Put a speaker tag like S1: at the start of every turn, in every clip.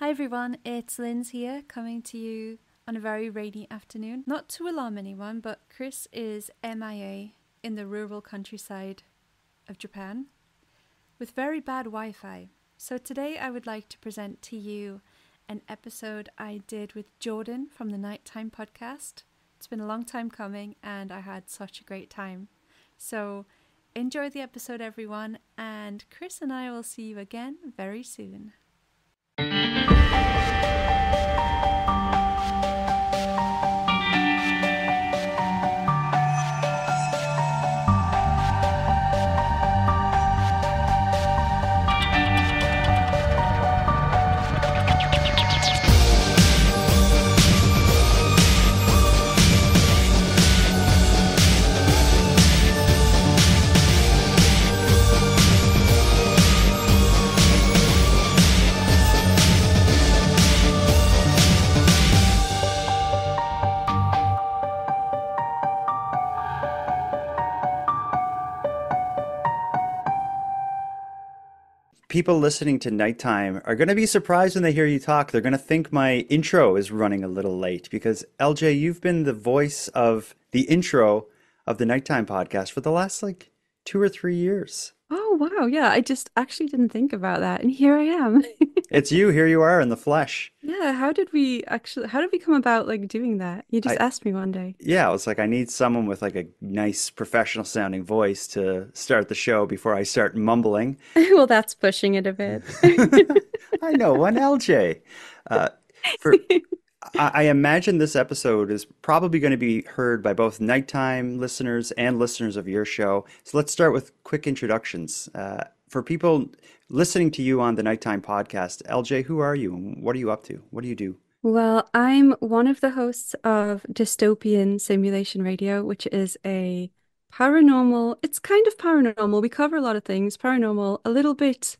S1: Hi everyone, it's Linz here, coming to you on a very rainy afternoon. Not to alarm anyone, but Chris is MIA in the rural countryside of Japan with very bad Wi Fi. So today I would like to present to you an episode I did with Jordan from the Nighttime podcast. It's been a long time coming and I had such a great time. So enjoy the episode, everyone, and Chris and I will see you again very soon.
S2: People listening to Nighttime are going to be surprised when they hear you talk. They're going to think my intro is running a little late because LJ, you've been the voice of the intro of the Nighttime podcast for the last 2 or 3 years.
S3: Oh wow, yeah, I just actually didn't think about that. And here I am.
S2: It's you. Here you are in the flesh.
S3: Yeah, how did we come about like doing that? You just
S2: I
S3: asked me one day.
S2: Yeah, I was like, I need someone with like a nice professional sounding voice to start the show before I start mumbling.
S3: Well, that's pushing it a bit.
S2: I know one LJ. Uh, for I imagine this episode is probably going to be heard by both nighttime listeners and listeners of your show. So let's start with quick introductions. For people listening to you on the Nighttime podcast, LJ, who are you and what are you up to? What do you do?
S3: Well, I'm one of the hosts of Dystopian Simulation Radio, which is a it's kind of paranormal. We cover a lot of things, paranormal, a little bit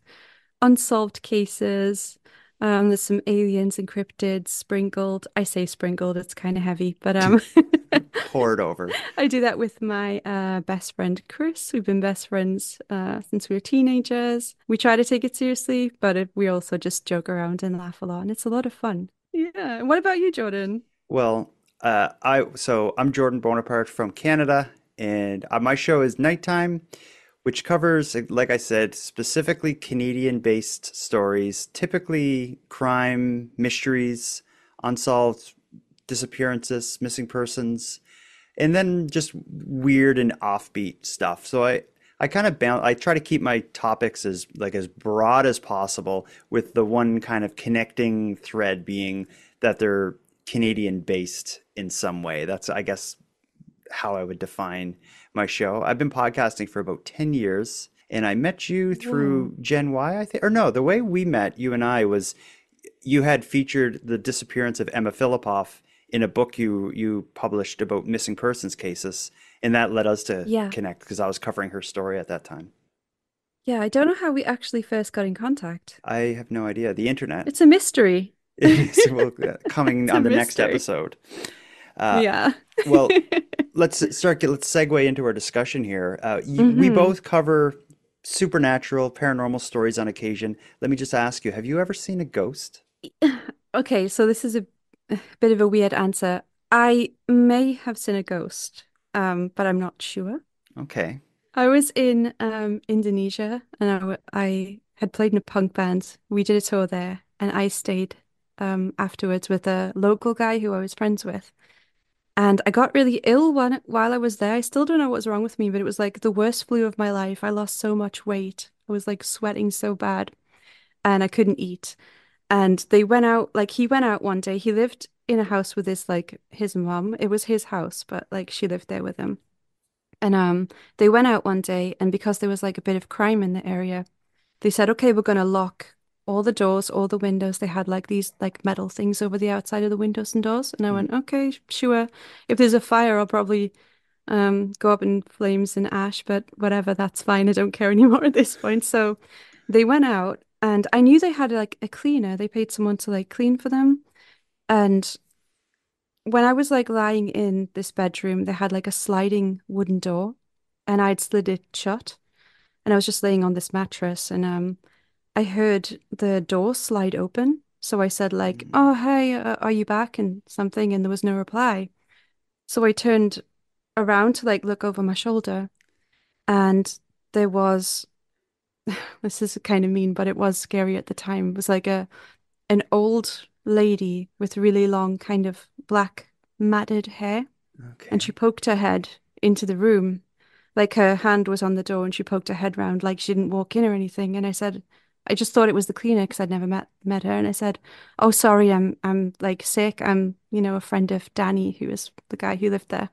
S3: unsolved cases. There's some aliens and cryptids sprinkled. I say sprinkled, it's kind of heavy, but
S2: Poured over.
S3: I do that with my best friend Chris. We've been best friends since we were teenagers. We try to take it seriously, but we also just joke around and laugh a lot, and it's a lot of fun. Yeah. What about you, Jordan?
S2: Well, I'm Jordan Bonaparte from Canada, and my show is Nighttime, which covers, like I said, specifically Canadian-based stories, typically crime, mysteries, unsolved disappearances, missing persons, and then just weird and offbeat stuff. So I kind of I try to keep my topics as broad as possible, with the one kind of connecting thread being that they're Canadian based in some way. That's, I guess, how I would define my show. I've been podcasting for about 10 years, and I met you
S3: Whoa.
S2: through Gen Y, I think. Or no, the way we met, you and I, was you had featured the disappearance of Emma Filipoff in a book you published about missing persons cases, and that led us to
S3: Yeah.
S2: connect because I was covering her story at that time.
S3: Yeah, I don't know how we actually first got in contact.
S2: I have no idea. The internet.
S3: It's a mystery.
S2: It is, well, coming
S3: It's a
S2: on the next
S3: mystery.
S2: episode. Uh,
S3: Yeah.
S2: well, let's segue into our discussion here. We
S3: hmm
S2: both cover supernatural, paranormal stories on occasion. Let me just ask you, have you ever seen a ghost?
S3: Okay, so this is a bit of a weird answer. I may have seen a ghost, but I'm not sure.
S2: Okay.
S3: I was in Indonesia and I had played in a punk band. We did a tour there and I stayed afterwards with a local guy who I was friends with. And I got really ill while I was there. I still don't know what was wrong with me, but it was like the worst flu of my life. I lost so much weight. I was like sweating so bad and I couldn't eat. And they went out, like he went out one day. He lived in a house with his mum. It was his house, but like she lived there with him. And they went out one day, and because there was like a bit of crime in the area, they said, "Okay, we're gonna lock all the doors, all the windows." They had like these like metal things over the outside of the windows and doors, and I
S2: Mm.
S3: went, "Okay, sure. If there's a fire, I'll probably go up in flames and ash, but whatever, that's fine. I don't care anymore at this point." So they went out, and I knew they had like a cleaner. They paid someone to like clean for them, and when I was like lying in this bedroom, they had like a sliding wooden door and I'd slid it shut and I was just laying on this mattress and I heard the door slide open So I said like,
S2: Mm.
S3: "Oh, hey, are you back?" and something, and there was no reply. So I turned around to like look over my shoulder, and there was this is kind of mean, but it was scary at the time. It was like a an old lady with really long kind of black matted hair, and she
S2: Okay.
S3: poked her head into the room. Like her hand was on the door and she poked her head round like she didn't walk in or anything. And I said, I just thought it was the cleaner because I'd never met her. And I said, "Oh, sorry, I'm like sick. I'm, a friend of Danny, who was the guy who lived there."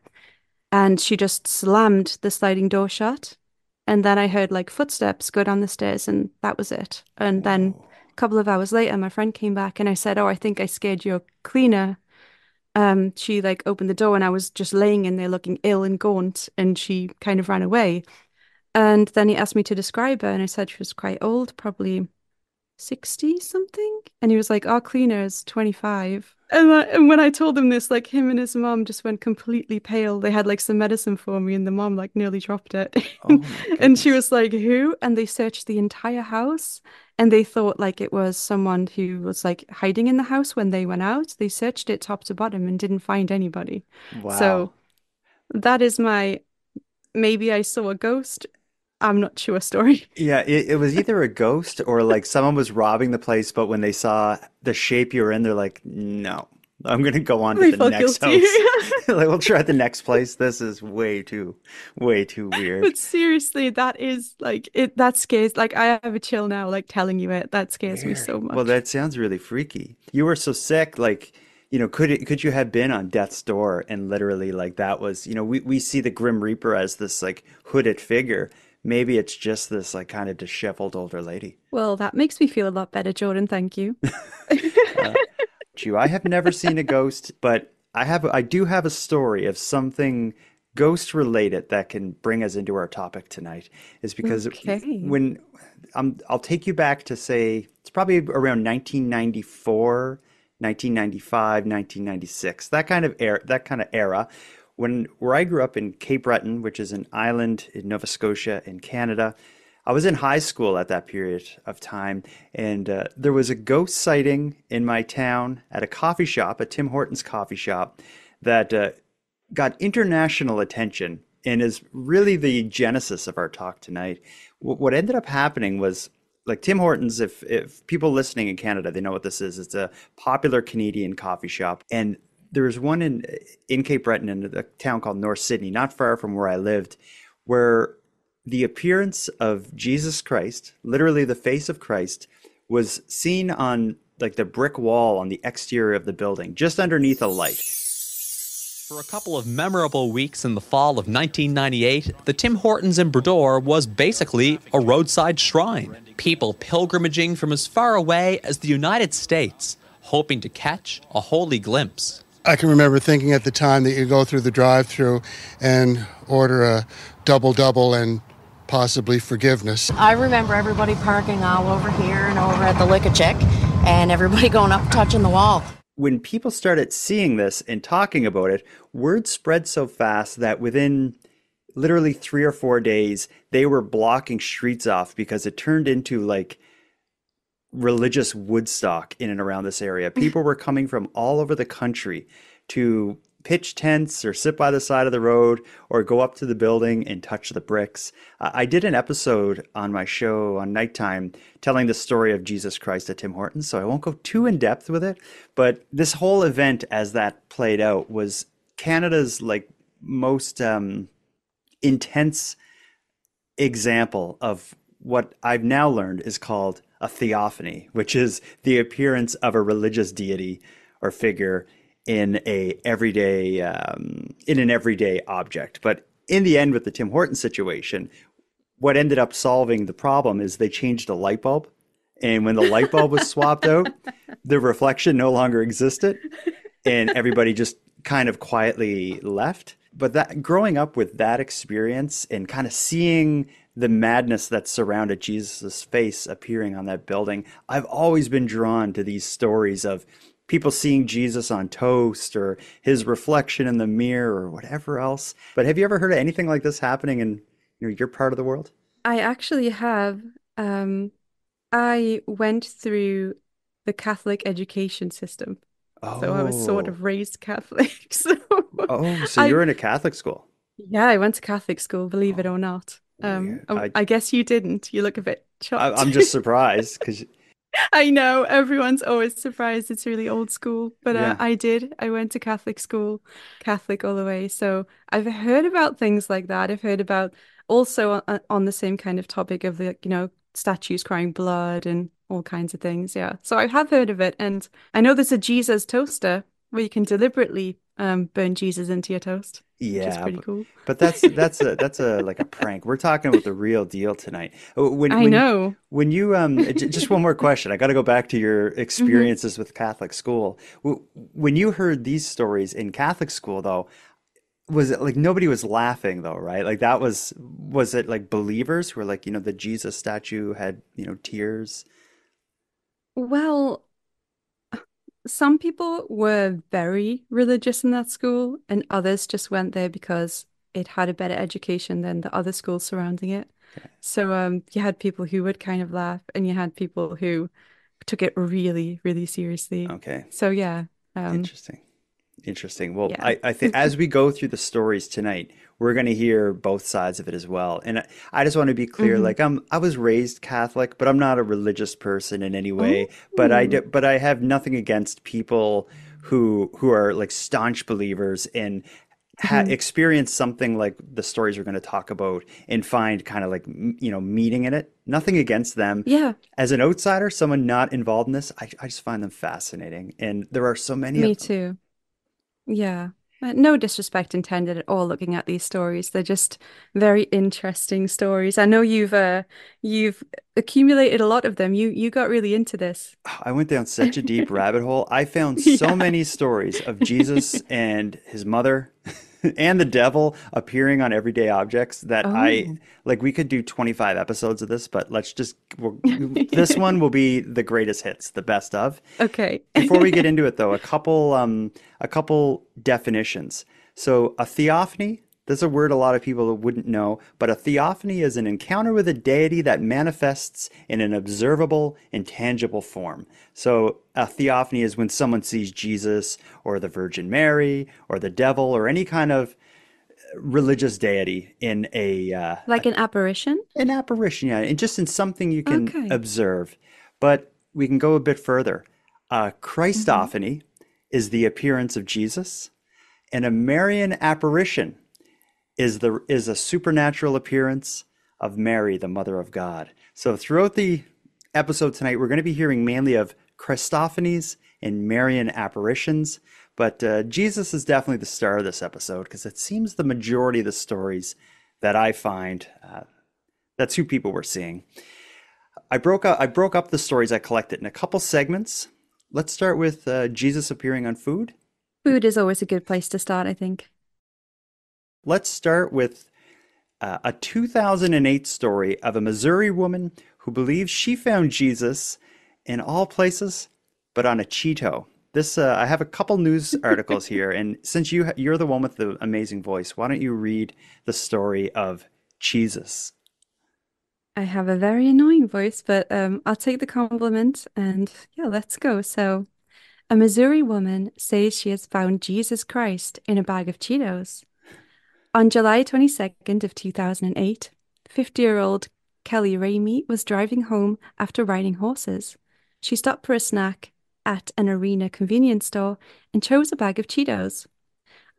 S3: And she just slammed the sliding door shut. And then I heard like footsteps go down the stairs, and that was it. And then
S2: Whoa.
S3: a couple of hours later, my friend came back and I said, "Oh, I think I scared your cleaner." She like opened the door and I was just laying in there looking ill and gaunt, and she kind of ran away. And then he asked me to describe her, and I said she was quite old, probably 60 something. And he was like, "Our cleaner is 25." And when I told him this, like him and his mom just went completely pale. They had like some medicine for me, and the mom like nearly dropped it.
S2: Oh my
S3: And she
S2: goodness.
S3: was like, "Who?" And they searched the entire house, and they thought like it was someone who was like hiding in the house when they went out. They searched it top to bottom and didn't find anybody. So
S2: Wow.
S3: that is my maybe I saw a ghost. I'm not sure story.
S2: Yeah, it was either a ghost or like someone was robbing the place, but when they saw the shape you were in, they're like, no, I'm gonna go on to
S3: They
S2: the
S3: felt
S2: next
S3: guilty.
S2: house. Like we'll try the next place. This is way too weird.
S3: But seriously, that is like it that scares like I have a chill now, like telling you it. That scares me
S2: Weird.
S3: so
S2: Well,
S3: much.
S2: that sounds really freaky. You were so sick, like, could you have been on death's door and literally like that was, we see the Grim Reaper as this like hooded figure. Maybe it's just this like kind of disheveled older lady.
S3: Well, that makes me feel a lot better, Jordan. Thank you.
S2: Uh, I have never seen a ghost, but I do have a story of something ghost related that can bring us into our topic tonight. Is because
S3: Okay.
S2: when I'll take you back to say it's probably around 1994, 1995, 1996, that kind of era when where I grew up in Cape Breton, which is an island in Nova Scotia in Canada. I was in high school at that period of time, and there was a ghost sighting in my town at a coffee shop, a Tim Hortons coffee shop, that got international attention and is really the genesis of our talk tonight. What ended up happening was like Tim Hortons, if people listening in Canada, they know what this is. It's a popular Canadian coffee shop, and there's one in Cape Breton in a town called North Sydney, not far from where I lived, where the appearance of Jesus Christ, literally the face of Christ, was seen on like the brick wall on the exterior of the building, just underneath a light.
S4: For a couple of memorable weeks in the fall of 1998, the Tim Hortons in Brador was basically a roadside shrine. People pilgrimaging from as far away as the United States, hoping to catch a holy glimpse.
S5: I can remember thinking at the time that you go through the drive-through and order a double-double and possibly forgiveness.
S6: I remember everybody parking all over here and over at the Lick Chick, and everybody going up touching the wall.
S2: When people started seeing this and talking about it, word spread so fast that within literally 3 or 4 days, they were blocking streets off because it turned into like religious Woodstock in and around this area. People were coming from all over the country to pitch tents or sit by the side of the road or go up to the building and touch the bricks. I did an episode on my show on Nighttime telling the story of Jesus Christ at Tim Hortons, so I won't go too in depth with it. But this whole event, as that played out, was Canada's like most intense example of what I've now learned is called a theophany, which is the appearance of a religious deity or figure in an everyday object. But in the end, with the Tim Hortons situation, what ended up solving the problem is they changed a light bulb, and when the light bulb was swapped out, the reflection no longer existed, and everybody just kind of quietly left. But that growing up with that experience and kind of seeing the madness that surrounded Jesus' face appearing on that building, I've always been drawn to these stories of people seeing Jesus on toast or his reflection in the mirror or whatever else. But have you ever heard of anything like this happening in your part of the world?
S3: I actually have. I went through the Catholic education system. So I was sort
S2: Oh,
S3: of raised Catholic. So
S2: oh, so
S3: I
S2: you're in a Catholic school.
S3: yeah, I went to Catholic school, believe it
S2: Oh,
S3: or not.
S2: weird.
S3: I guess you didn't. You look a bit shocked.
S2: I'm just surprised because
S3: I know everyone's always surprised it's really old school, but
S2: yeah.
S3: I did. I went to Catholic school, Catholic all the way. So I've heard about things like that. I've heard about also on the same kind of topic of the, statues crying blood and all kinds of things. Yeah. So I have heard of it, and I know there's a Jesus toaster where you can deliberately burn Jesus into your toast, which is
S2: Yeah,
S3: pretty cool.
S2: but that's a like a prank. We're talking about the real deal tonight. When
S3: I
S2: when
S3: know.
S2: when you just one more question. I got to go back to your
S3: Hmm.
S2: experiences with Catholic school. When you heard these stories in Catholic school, though, was it like nobody was laughing though, right? Like that was it like believers who were like, the Jesus statue had, tears?
S3: Well, some people were very religious in that school, and others just went there because it had a better education than the other schools surrounding it.
S2: Okay.
S3: So you had people who would kind of laugh, and you had people who took it really, really seriously.
S2: Okay.
S3: So yeah,
S2: Interesting. Interesting. Well,
S3: yeah.
S2: I think as we go through the stories tonight, we're going to hear both sides of it as well. And I just want to be clear,
S3: Hmm.
S2: like I was raised Catholic, but I'm not a religious person in any way. But
S3: Oh,
S2: but I have nothing against people who are like staunch believers and ha
S3: hmm.
S2: experience something like the stories we're going to talk about and find kind of like meaning in it. Nothing against them.
S3: Yeah,
S2: As an outsider, someone not involved in this, I just find them fascinating, and there are so many
S3: me
S2: of them.
S3: too. Yeah. No disrespect intended at all looking at these stories. They're just very interesting stories. I know you've accumulated a lot of them. You got really into this.
S2: I went down such a deep rabbit hole. I found so
S3: Yeah.
S2: many stories of Jesus and his mother and the devil appearing on everyday objects that I
S3: Oh.
S2: like. We could do 25 episodes of this, but this one will be the greatest hits, the best of.
S3: Okay.
S2: Before we get into it, though, a couple definitions. So a theophany, that's a word a lot of people wouldn't know, but a theophany is an encounter with a deity that manifests in an observable, intangible form. So a theophany is when someone sees Jesus or the Virgin Mary or the devil or any kind of religious deity in
S3: Like an apparition?
S2: an apparition, yeah, and just in something you can
S3: Okay.
S2: observe. But we can go a bit further.
S3: Hmm.
S2: Christophany is the appearance of Jesus, and a Marian apparition is a supernatural appearance of Mary, the Mother of God. So throughout the episode tonight, we're going to be hearing mainly of Christophanies and Marian apparitions, but Jesus is definitely the star of this episode because it seems the majority of the stories that I find, that's who people were seeing. I broke up the stories I collected in a couple segments. Let's start with Jesus appearing on food.
S3: Food is always a good place to start, I think.
S2: Let's start with a 2008 story of a Missouri woman who believes she found Jesus in all places, but on a Cheeto. This I have a couple news articles here, and since you're the one with the amazing voice, why don't you read the story of Jesus?
S3: I have a very annoying voice, but I'll take the compliment and yeah, let's go. So, a Missouri woman says she has found Jesus Christ in a bag of Cheetos. On July 22nd of 2008, 50-year-old Kelly Ramey was driving home after riding horses. She stopped for a snack at an arena convenience store and chose a bag of Cheetos.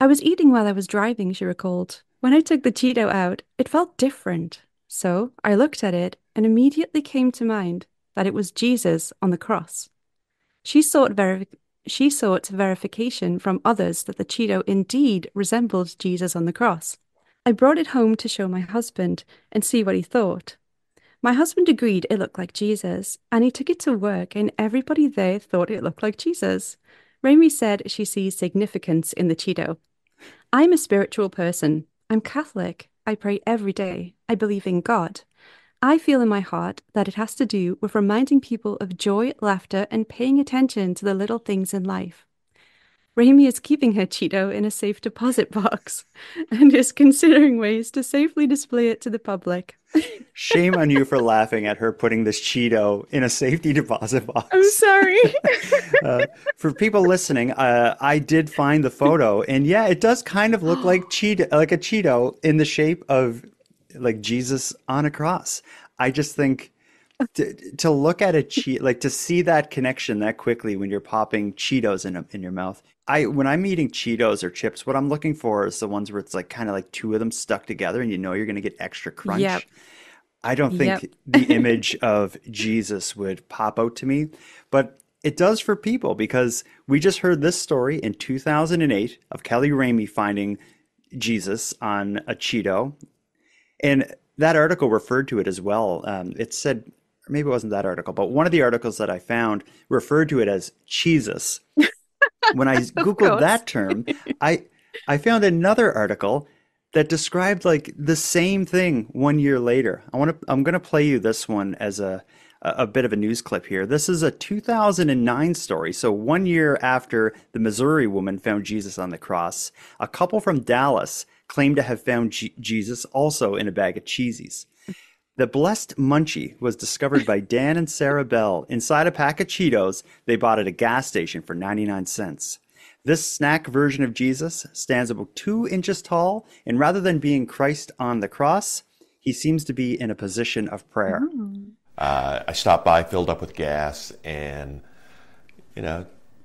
S3: I was eating while I was driving, she recalled. When I took the Cheeto out, it felt different. So I looked at it and immediately came to mind that it was Jesus on the cross. She sought verification from others that the Cheeto indeed resembled Jesus on the cross. I brought it home to show my husband and see what he thought. My husband agreed it looked like Jesus, and he took it to work, and everybody there thought it looked like Jesus. Rami said she sees significance in the Cheeto. I'm a spiritual person. I'm Catholic. I pray every day. I believe in God. I feel in my heart that it has to do with reminding people of joy, laughter, and paying attention to the little things in life. Raimi is keeping her Cheeto in a safe deposit box and is considering ways to safely display it to the public.
S2: Shame on you for laughing at her putting this Cheeto in a safety deposit
S3: I'm
S2: box.
S3: sorry.
S2: For people listening, I did find the photo, and yeah, it does kind of look like like a Cheeto in the shape of like Jesus on a cross. I just think to look at a like to see that connection that quickly when you're popping Cheetos in your mouth. When I'm eating Cheetos or chips, what I'm looking for is the ones where it's like kind of like two of them stuck together, and you know you're going to get extra crunch.
S3: Yep.
S2: I don't
S3: Yep.
S2: think the image of Jesus would pop out to me, but it does for people because we just heard this story in 2008 of Kelly Ramey finding Jesus on a Cheeto. And that article referred to it as well. It said, or maybe it wasn't that article, but one of the articles that I found referred to it as Cheesus. When I Googled
S3: course.
S2: that term, I found another article that described like the same thing 1 year later. I'm going to play you this one as a bit of a news clip here. This is a 2009 story. So 1 year after the Missouri woman found Jesus on the cross, a couple from Dallas claimed to have found Jesus also in a bag of Cheezies. The blessed munchie was discovered by Dan and Sarah Bell inside a pack of Cheetos they bought at a gas station for 99 cents. This snack version of Jesus stands about 2 inches tall, and rather than being Christ on the cross, he seems to be in a position of prayer.
S7: I stopped by, filled up with gas, and,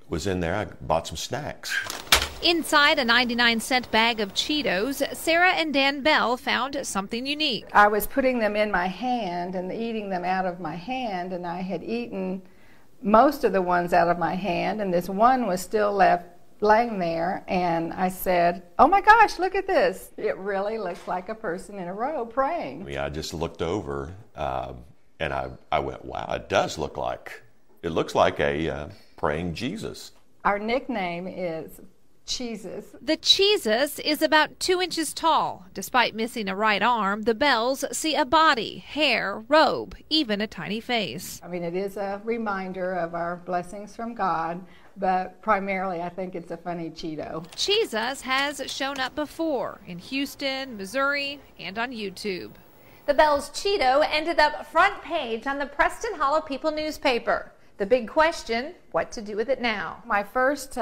S7: was in there. I bought some snacks.
S8: Inside a 99-cent bag of Cheetos, Sarah and Dan Bell found something unique.
S9: I was putting them in my hand and eating them out of my hand, and I had eaten most of the ones out of my hand, and this one was still left laying there, and I said, oh my gosh, look at this. It really looks like a person in a row praying.
S7: I just looked over, and I went, wow, it looks like a praying Jesus.
S9: Our nickname is Cheesus.
S8: The Cheesus is about 2 inches tall. Despite missing a right arm, the Bells see a body, hair, robe, even a tiny face.
S9: It is a reminder of our blessings from God, but primarily I think it's a funny Cheeto.
S8: Cheesus has shown up before in Houston, Missouri, and on YouTube.
S10: The Bells Cheeto ended up front page on the Preston Hollow People newspaper. The big question, what to do with it now?
S9: My first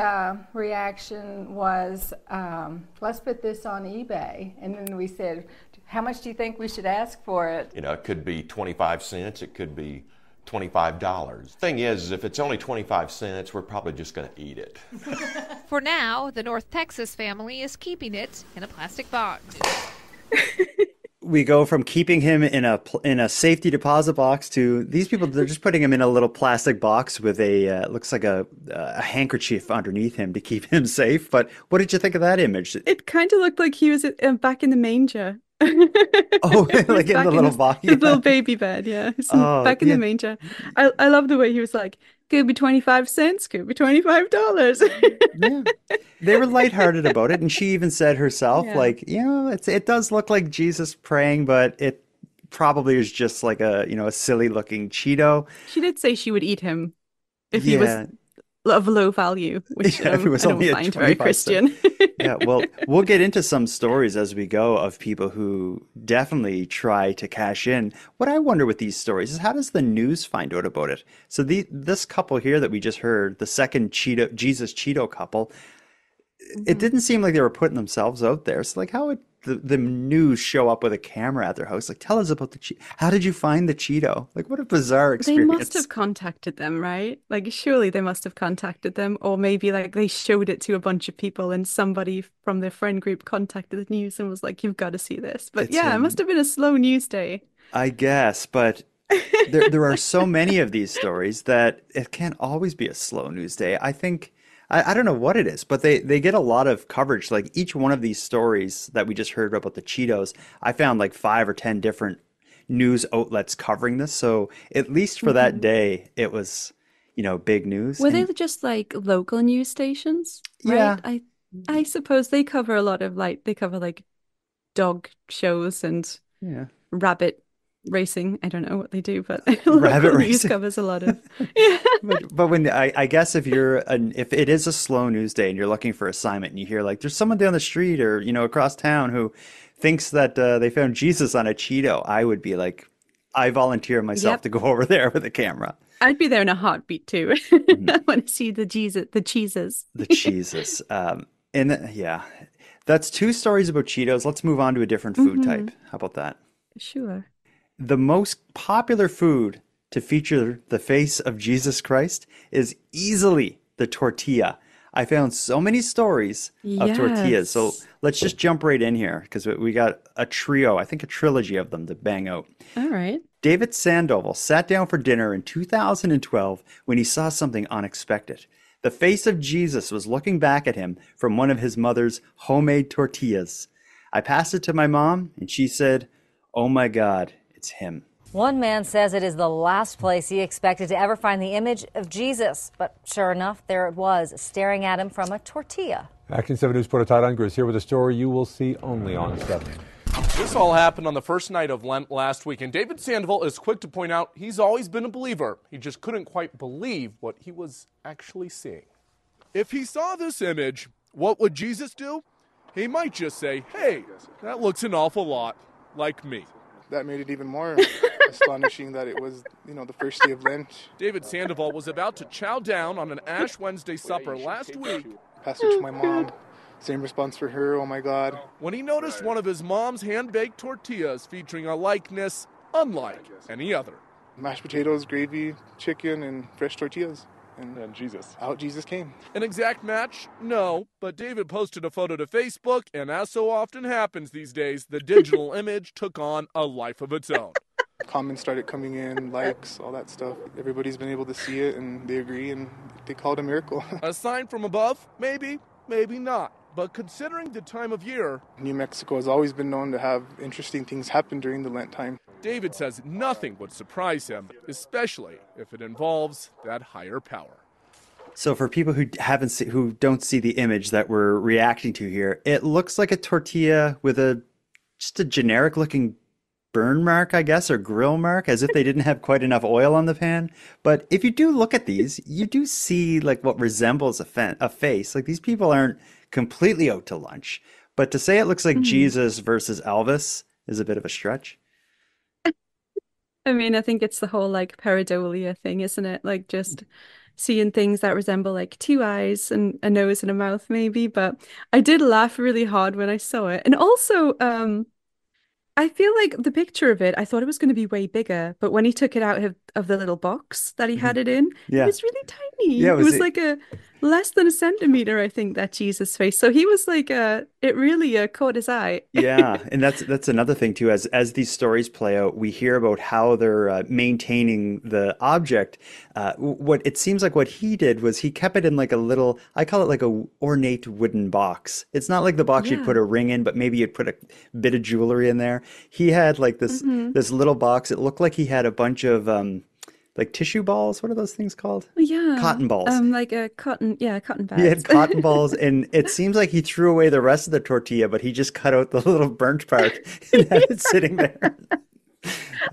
S9: reaction was, let's put this on eBay. And then we said, how much do you think we should ask for it?
S7: It could be 25 cents, it could be $25. Thing is, if it's only 25 cents, we're probably just going to eat it.
S8: For now, the North Texas family is keeping it in a plastic box.
S2: We go from keeping him in a safety deposit box to these people, they're just putting him in a little plastic box with looks like a handkerchief underneath him to keep him safe. But what did you think of that image?
S3: It kind of looked like he was back in the manger.
S2: Oh, like in the little box?
S3: The little baby bed, yeah. Back in the manger. I love the way he was like, could be 25 cents, could be $25.
S2: Yeah. They were lighthearted about it, and she even said herself, it does look like Jesus praying, but it probably is just like a silly looking Cheeto.
S3: She did say she would eat him if he was of low value, which
S2: if it was
S3: I
S2: only
S3: don't find very Christian.
S2: Yeah, well, we'll get into some stories as we go of people who definitely try to cash in. What I wonder with these stories is how does the news find out about it? So this couple here that we just heard, the second Jesus Cheeto couple, it didn't seem like they were putting themselves out there. So how would the news show up with a camera at their house? Like, tell us about the Cheeto. How did you find the Cheeto? Like, what a bizarre experience.
S3: They must have contacted them, right? Like, surely they must have contacted them. Or maybe they showed it to a bunch of people and somebody from their friend group contacted the news and was like, you've got to see this. But it must have been a slow news day.
S2: I guess, but there are so many of these stories that it can't always be a slow news day. I think... I don't know what it is, but they get a lot of coverage. Like each one of these stories that we just heard about the Cheetos, I found like 5 or 10 different news outlets covering this. So at least for that day, it was, big news.
S3: Were they just like local news stations? Right?
S2: Yeah.
S3: I suppose they cover a lot of they cover like dog shows and rabbit racing. I don't know what they do, but
S2: Rabbit
S3: local news
S2: racing.
S3: covers a lot of. Yeah.
S2: But when I guess if if it is a slow news day and you're looking for assignment and you hear like there's someone down the street or across town who thinks that they found Jesus on a Cheeto, I would be like, I volunteer myself
S3: Yep.
S2: to go over there with a camera.
S3: I'd be there in a heartbeat too. I want to see the cheeses.
S2: The cheeses. Yeah, that's two stories about Cheetos. Let's move on to a different food type. How about that?
S3: Sure.
S2: The most popular food to feature the face of Jesus Christ is easily the tortilla. I found so many stories of tortillas. So
S3: Yes.
S2: let's just jump right in here because we got a trio, I think a trilogy of them to bang out.
S3: All right.
S2: David Sandoval sat down for dinner in 2012 when he saw something unexpected. The face of Jesus was looking back at him from one of his mother's homemade tortillas. I passed it to my mom, and she said, "Oh my God, it's him."
S11: One man says it is the last place he expected to ever find the image of Jesus. But sure enough, there it was, staring at him from a tortilla.
S12: Action 7 News reporter Todd Unger is here with a story you will see only on 7.
S13: This all happened on the first night of Lent last week, and David Sandoval is quick to point out he's always been a believer. He just couldn't quite believe what he was actually seeing. If he saw this image, what would Jesus do? He might just say, "Hey, that looks an awful lot like me."
S14: That made it even more astonishing that it was, the first day of Lent.
S13: David Sandoval was about to chow down on an Ash Wednesday supper last week
S14: Passed it to my mom. Same response for her, oh my God.
S13: when he noticed one of his mom's hand-baked tortillas featuring a likeness unlike any other.
S14: Mashed potatoes, gravy, chicken, and fresh tortillas.
S13: And Jesus.
S14: Out Jesus came.
S13: An exact match? No, but David posted a photo to Facebook, and as so often happens these days, the digital image took on a life of its own.
S14: Comments started coming in, likes, all that stuff. Everybody's been able to see it, and they agree, and they call it a miracle.
S13: A sign from above? Maybe, maybe not. But considering the time of year,
S14: New Mexico has always been known to have interesting things happen during the Lent time.
S13: David says nothing would surprise him, especially if it involves that higher power.
S2: So for people who who don't see the image that we're reacting to here, it looks like a tortilla with just a generic looking burn mark, I guess, or grill mark, as if they didn't have quite enough oil on the pan. But if you do look at these, you do see like what resembles a face. Like these people aren't completely out to lunch. But to say it looks like Jesus versus Elvis is a bit of a stretch.
S3: I mean, I think it's the whole like pareidolia thing, isn't it? Like just seeing things that resemble like two eyes and a nose and a mouth, maybe. But I did laugh really hard when I saw it. And also, I feel like the picture of it, I thought it was going to be way bigger, but when he took it out of the little box that he had it in,
S2: Yeah.
S3: it was really tiny.
S2: Yeah,
S3: it was like a less than a centimeter, I think, that Jesus face. So he was like, it really caught his eye.
S2: Yeah, and that's another thing too. As these stories play out, we hear about how they're maintaining the object. What it seems like what he did was he kept it in like a little, I call it like a ornate wooden box. It's not like the box you'd
S3: Yeah.
S2: put a ring in, but maybe you'd put a bit of jewelry in there. He had like this little box. It looked like he had a bunch of like tissue balls. What are those things called?
S3: Yeah.
S2: Cotton balls.
S3: Like a cotton bag.
S2: He had cotton balls, and it seems like he threw away the rest of the tortilla, but he just cut out the little burnt part and had it sitting there.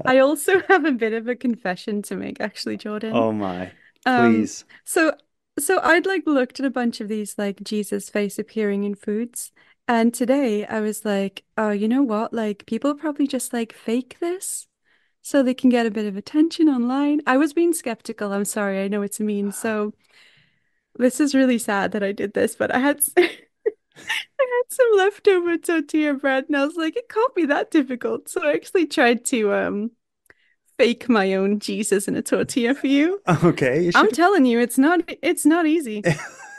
S3: I also have a bit of a confession to make, actually, Jordan.
S2: Oh my,
S3: Um,
S2: please.
S3: so I'd like looked at a bunch of these like Jesus face appearing in foods, and today I was like, oh, you know what? Like people probably just like fake this so they can get a bit of attention online. I was being skeptical. I'm sorry. I know it's mean. So this is really sad that I did this, but I had I had some leftover tortilla bread, and I was like, it can't be that difficult. So I actually tried to fake my own Jesus in a tortilla for you.
S2: Okay, you
S3: I'm
S2: should.
S3: telling you, it's not easy.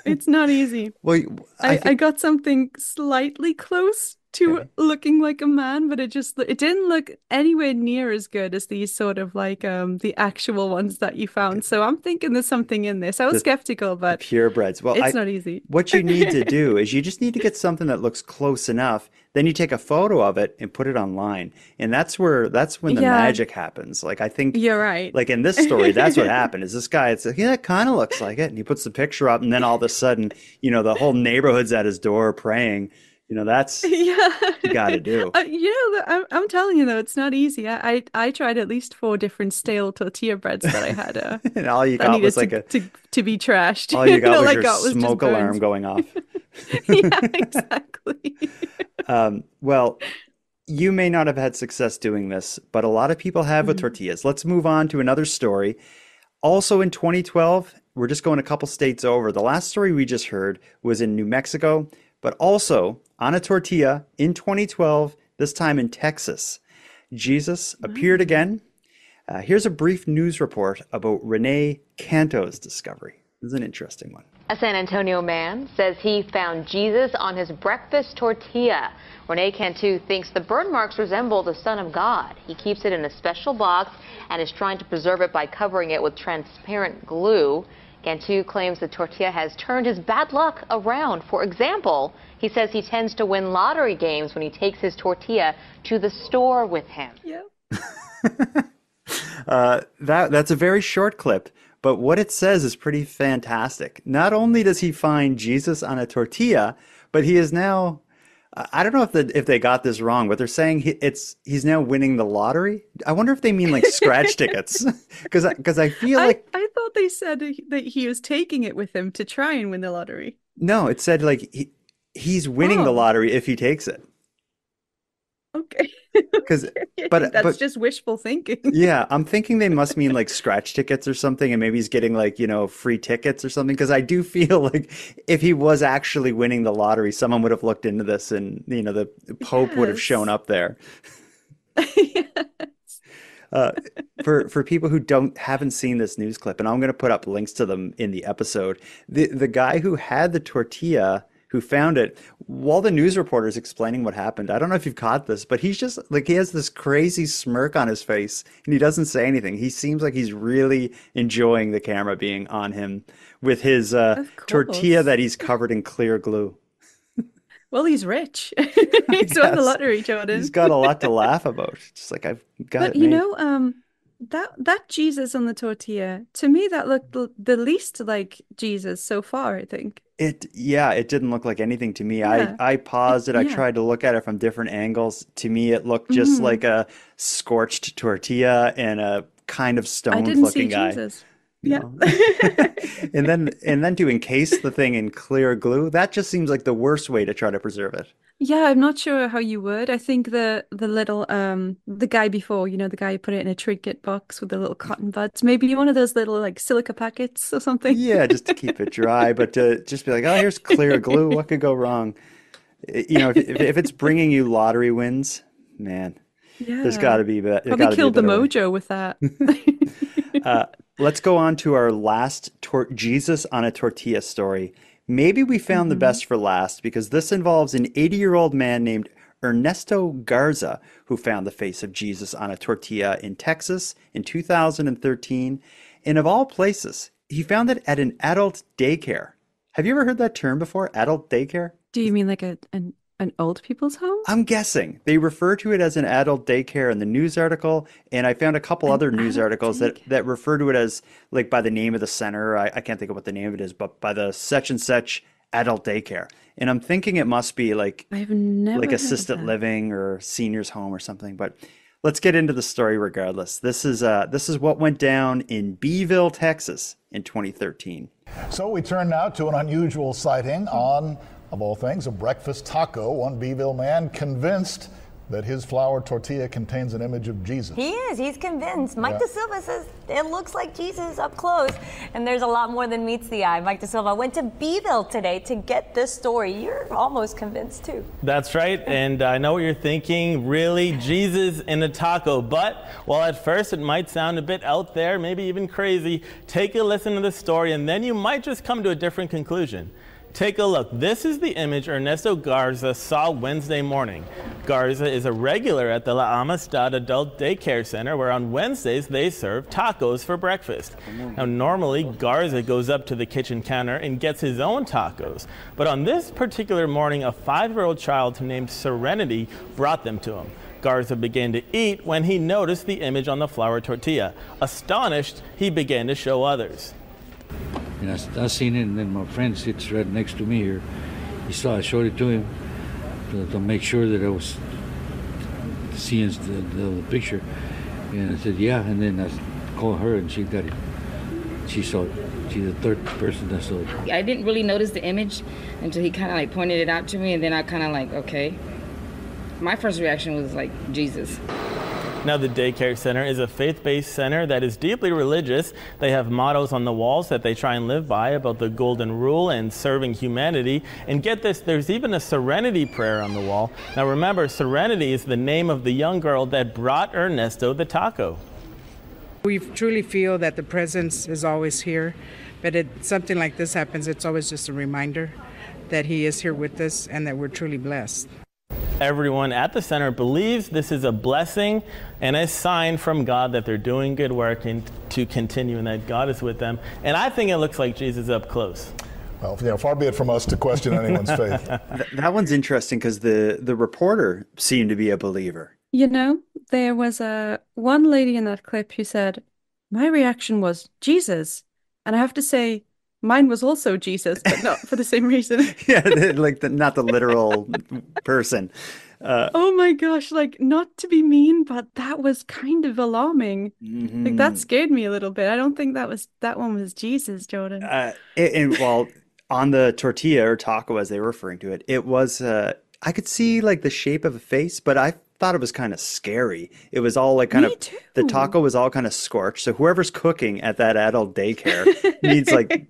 S3: It's not easy.
S2: Well,
S3: I got something slightly close to looking like a man, but it didn't look anywhere near as good as these sort of like the actual ones that you found. So I'm thinking there's something in this. I was skeptical, but
S2: purebreds. Well,
S3: it's not easy.
S2: What you need to do is you just need to get something that looks close enough. Then you take a photo of it and put it online, and that's when the
S3: Yeah.
S2: magic happens. Like I think
S3: You're right.
S2: like in this story, that's what happened. Is this guy? It's like, yeah, it kind of looks like it, and he puts the picture up, and then all of a sudden, the whole neighborhood's at his door praying. That's
S3: Yeah.
S2: you got to do.
S3: I'm telling you though, it's not easy. I tried at least 4 different stale tortilla breads that I had.
S2: And all you
S3: that
S2: got
S3: needed
S2: was like
S3: to be trashed.
S2: all you got
S3: All
S2: was
S3: I
S2: your
S3: got was just
S2: smoke alarm
S3: burns.
S2: going off.
S3: Yeah, exactly.
S2: Well, you may not have had success doing this, but a lot of people have with tortillas. Let's move on to another story. Also in 2012, we're just going a couple states over. The last story we just heard was in New Mexico, but also on a tortilla in 2012, this time in Texas. Jesus appeared again. Here's a brief news report about Rene Canto's discovery. This is an interesting one.
S15: A San Antonio man says he found Jesus on his breakfast tortilla. Rene Cantu thinks the burn marks resemble the Son of God. He keeps it in a special box and is trying to preserve it by covering it with transparent glue. Cantu claims the tortilla has turned his bad luck around. For example, he says he tends to win lottery games when he takes his tortilla to the store with him.
S3: Yeah.
S2: That's a very short clip, but what it says is pretty fantastic. Not only does he find Jesus on a tortilla, but he is now, I don't know if they got this wrong, but they're saying he's now winning the lottery. I wonder if they mean like scratch tickets, because I feel like
S3: I thought they said that he was taking it with him to try and win the lottery.
S2: no, it said like he's winning the lottery if he takes it.
S3: Okay.
S2: But
S3: just wishful thinking.
S2: Yeah, I'm thinking they must mean like scratch tickets or something, and maybe he's getting like, free tickets or something. Because I do feel like if he was actually winning the lottery, someone would have looked into this and, the Pope would have shown up there. For people who haven't seen this news clip, and I'm going to put up links to them in the episode, the guy who had the tortilla, who found it, while the news reporter is explaining what happened, I don't know if you've caught this, but he's just like, he has this crazy smirk on his face and he doesn't say anything. He seems like he's really enjoying the camera being on him with his tortilla that he's covered in clear glue.
S3: Well, he's rich. He's won the lottery, Jordan.
S2: He's got a lot to laugh about. Just like, I've got it made.
S3: That Jesus on the tortilla, to me, that looked the least like Jesus so far, I think.
S2: It didn't look like anything to me.
S3: Yeah.
S2: I paused it. I tried to look at it from different angles. To me, it looked just like a scorched tortilla and a kind of stoned-looking guy.
S3: Jesus. Yeah.
S2: And then to encase the thing in clear glue, that just seems like the worst way to try to preserve it.
S3: Yeah, I'm not sure how you would. I think the little the guy before, the guy who put it in a trinket box with the little cotton buds, maybe one of those little like silica packets or something.
S2: Yeah, just to keep it dry, but to just be like, oh, here's clear glue. What could go wrong? If it's bringing you lottery wins, man, there's got to be better.
S3: Probably killed the mojo with that.
S2: Let's go on to our last Jesus on a tortilla story. Maybe we found the best for last, because this involves an 80-year-old man named Ernesto Garza who found the face of Jesus on a tortilla in Texas in 2013. And of all places, he found it at an adult daycare. Have you ever heard that term before, adult daycare?
S3: Do you mean like an old people's home?
S2: I'm guessing. They refer to it as an adult daycare in the news article, and I found a couple other news articles that refer to it as, like, by the name of the center. I can't think of what the name of it is, but by the such and such adult daycare. And I'm thinking it must be like assisted living or seniors home or something. But let's get into the story regardless. This is what went down in Beeville, Texas in 2013.
S16: So we turn now to an unusual sighting on, of all things, a breakfast taco. One Beeville man convinced that his flour tortilla contains an image of Jesus.
S17: He is. He's convinced. Mike De Silva says it looks like Jesus up close, and there's a lot more than meets the eye. Mike De Silva went to Beeville today to get this story. You're almost convinced, too.
S18: That's right, and I know what you're thinking. Really, Jesus in a taco. But while at first it might sound a bit out there, maybe even crazy, take a listen to the story, and then you might just come to a different conclusion. Take a look. This is the image Ernesto Garza saw Wednesday morning. Garza is a regular at the La Amistad Adult Daycare Center, where on Wednesdays they serve tacos for breakfast. Now, normally Garza goes up to the kitchen counter and gets his own tacos, but on this particular morning, a 5-year-old child named Serenity brought them to him. Garza began to eat when he noticed the image on the flour tortilla. Astonished, he began to show others.
S19: And I seen it, and then my friend sits right next to me here. I showed it to him, to make sure that I was seeing the picture. And I said, yeah. And then I called her, and she got it. She saw it. She's the third person that saw it.
S20: I didn't really notice the image until he kind of like pointed it out to me, and then I kind of like, okay. My first reaction was like, Jesus.
S18: Now, the daycare center is a faith-based center that is deeply religious. They have mottos on the walls that they try and live by about the golden rule and serving humanity. And get this, there's even a serenity prayer on the wall. Now remember, Serenity is the name of the young girl that brought Ernesto the taco.
S21: We truly feel that the presence is always here, but something like this happens, it's always just a reminder that he is here with us and that we're truly blessed.
S18: Everyone at the center believes this is a blessing and a sign from God that they're doing good work and to continue, and that God is with them. And I think it looks like Jesus up close.
S16: Well, far be it from us to question anyone's faith.
S2: That one's interesting because the reporter seemed to be a believer.
S3: You know, there was one lady in that clip who said, my reaction was Jesus. And I have to say, mine was also Jesus, but not for the same reason.
S2: Yeah, like not the literal person.
S3: Oh my gosh, like not to be mean, but that was kind of alarming.
S2: Mm-hmm.
S3: Like that scared me a little bit. I don't think that one was Jesus, Jordan.
S2: Well, on the tortilla or taco, as they were referring to it, it was, I could see like the shape of a face, but I thought it was kind of scary. It was all like kind of, the taco was all kind of scorched. So whoever's cooking at that adult daycare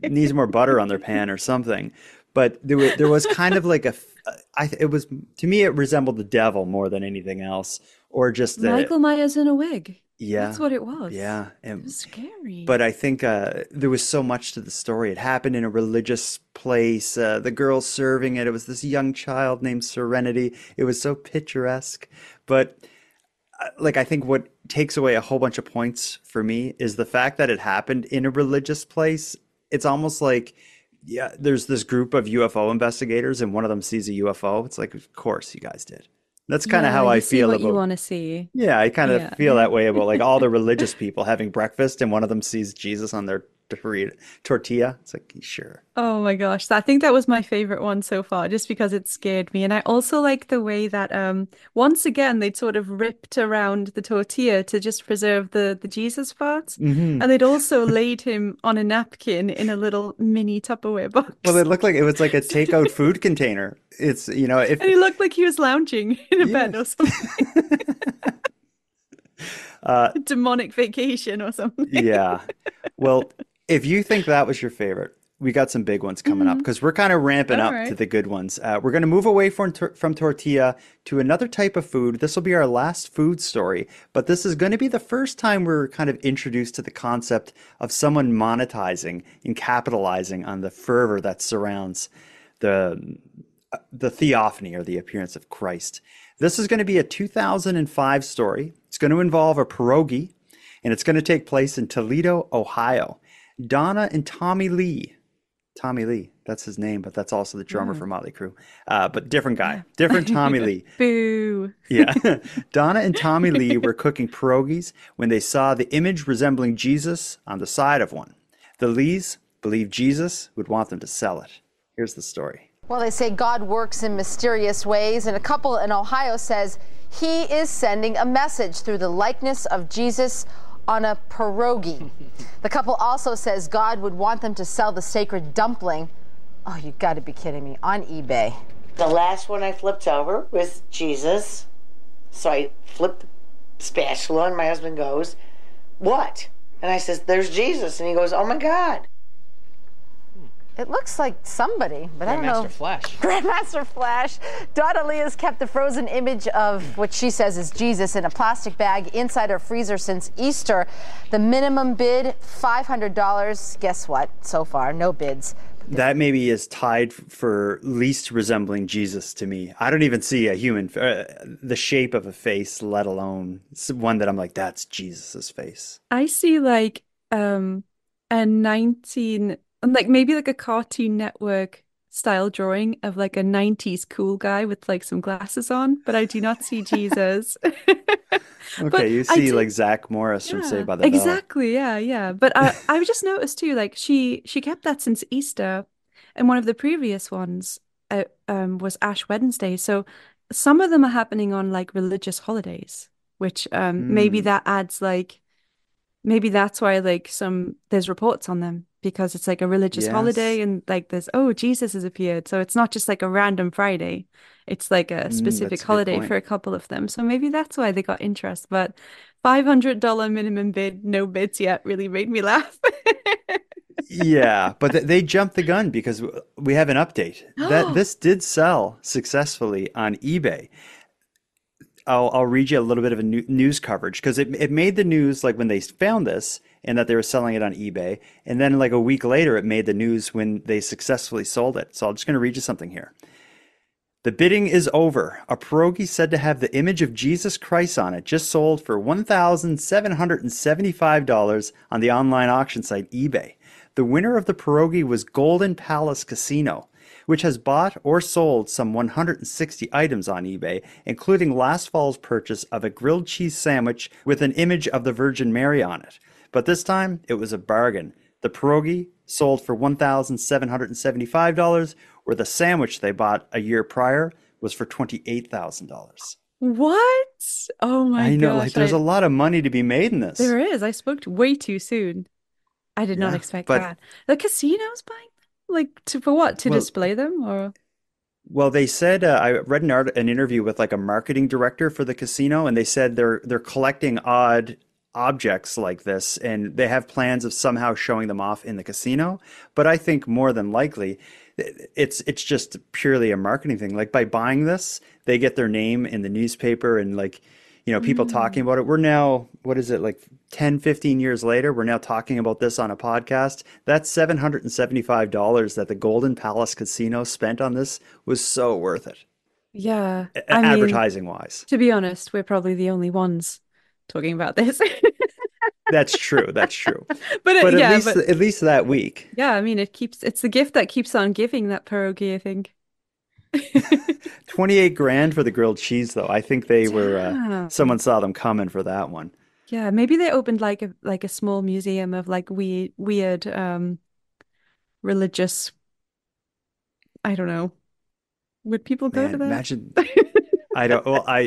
S2: needs more butter on their pan or something. But there was kind of like it was, to me, it resembled the devil more than anything else, or just
S3: Michael Myers in a wig.
S2: Yeah,
S3: that's what it was.
S2: Yeah,
S3: it was scary.
S2: But I think there was so much to the story. It happened in a religious place. The girl serving it, it was this young child named Serenity. It was so picturesque. But I think what takes away a whole bunch of points for me is the fact that it happened in a religious place. It's almost like, yeah, there's this group of UFO investigators, and one of them sees a UFO. It's like, of course you guys did. That's kind of how I feel
S3: what
S2: about
S3: you want to see.
S2: Yeah, I kind of feel that way about like all the religious people having breakfast, and one of them sees Jesus on their tortilla. It's like, sure.
S3: Oh my gosh, I think that was my favorite one so far, just because it scared me. And I also like the way that once again they'd sort of ripped around the tortilla to just preserve the Jesus parts, and they'd also laid him on a napkin in a little mini Tupperware box.
S2: Well, it looked like it was like a takeout food container. It's, you know,
S3: and he looked like he was lounging in a bed or something. Demonic vacation or something.
S2: Yeah. Well, if you think that was your favorite, we got some big ones coming up because we're kind of ramping up to the good ones. We're going to move away from tortilla to another type of food. This will be our last food story, but this is going to be the first time we're kind of introduced to the concept of someone monetizing and capitalizing on the fervor that surrounds the theophany, or the appearance of Christ. This is going to be a 2005 story. It's going to involve a pierogi, and it's going to take place in Toledo, Ohio. Donna and Tommy Lee, that's his name, but that's also the drummer for Motley Crue. But different guy, different Tommy Lee.
S3: Boo.
S2: Yeah. Donna and Tommy Lee were cooking pierogies when they saw the image resembling Jesus on the side of one. The Lees believed Jesus would want them to sell it. Here's the story.
S10: Well, they say God works in mysterious ways, and a couple in Ohio says he is sending a message through the likeness of Jesus on a pierogi. The couple also says God would want them to sell the sacred dumpling. Oh, you got to be kidding me, on eBay.
S22: The last one I flipped over was Jesus. So I flipped the spatula, and my husband goes, "What?" And I says, "There's Jesus." And he goes, "Oh my God."
S10: It looks like somebody, but I don't know.
S23: Grandmaster Flash.
S10: Grandmaster Flash. Donna Lee has kept the frozen image of what she says is Jesus in a plastic bag inside her freezer since Easter. The minimum bid, $500. Guess what? So far, no bids.
S2: That maybe is tied for least resembling Jesus to me. I don't even see a human, the shape of a face, let alone one that I'm like, that's Jesus's face.
S3: I see like maybe like a Cartoon Network style drawing of like a 90s cool guy with like some glasses on, but I do not see Jesus.
S2: Okay, you see like Zach Morris from Saved by the Bell.
S3: Exactly, yeah. But I just noticed too, like she kept that since Easter, and one of the previous ones was Ash Wednesday. So some of them are happening on like religious holidays, which maybe that adds like maybe that's why like there's reports on them because it's like a religious holiday
S2: Yes.
S3: and like there's Jesus has appeared. So it's not just like a random Friday. It's like a specific
S2: That's a good
S3: holiday for
S2: point.
S3: a couple of them. So maybe that's why they got interest. But $500 minimum bid, no bids yet really made me laugh.
S2: Yeah, but they jumped the gun because we have an update that this did sell successfully on eBay. I'll read you a little bit of a news coverage because it made the news like when they found this and that they were selling it on eBay, and then like a week later it made the news when they successfully sold it. So I'm just going to read you something here. The bidding is over. A pierogi said to have the image of Jesus Christ on it just sold for $1,775 on the online auction site eBay. The winner of the pierogi was Golden Palace Casino, which has bought or sold some 160 items on eBay, including last fall's purchase of a grilled cheese sandwich with an image of the Virgin Mary on it. But this time, it was a bargain. The pierogi sold for $1,775, where the sandwich they bought a year prior was for $28,000.
S3: What? Oh my
S2: I know,
S3: gosh.
S2: like there's a lot of money to be made in this.
S3: There is. I spoke way too soon. I did not expect
S2: but
S3: that. The casino's buying them? Like for what? To display them or?
S2: Well, they said I read an interview with like a marketing director for the casino, and they said they're collecting odd objects like this, and they have plans of somehow showing them off in the casino. But I think more than likely, it's just purely a marketing thing. Like by buying this, they get their name in the newspaper and like, you know, people talking about it. We're now, what is it, like 10, 15 years later, we're now talking about this on a podcast. That $775 that the Golden Palace Casino spent on this was so worth it.
S3: Yeah.
S2: Advertising wise.
S3: To be honest, we're probably the only ones talking about this.
S2: That's true. That's true.
S3: But
S2: at least that week.
S3: Yeah, I mean, it's the gift that keeps on giving, that pierogi, I think.
S2: 28 grand for the grilled cheese, though. I think they were someone saw them coming for that one.
S3: Yeah, maybe they opened like a small museum of like weird religious, I don't know. Would people go to that?
S2: Imagine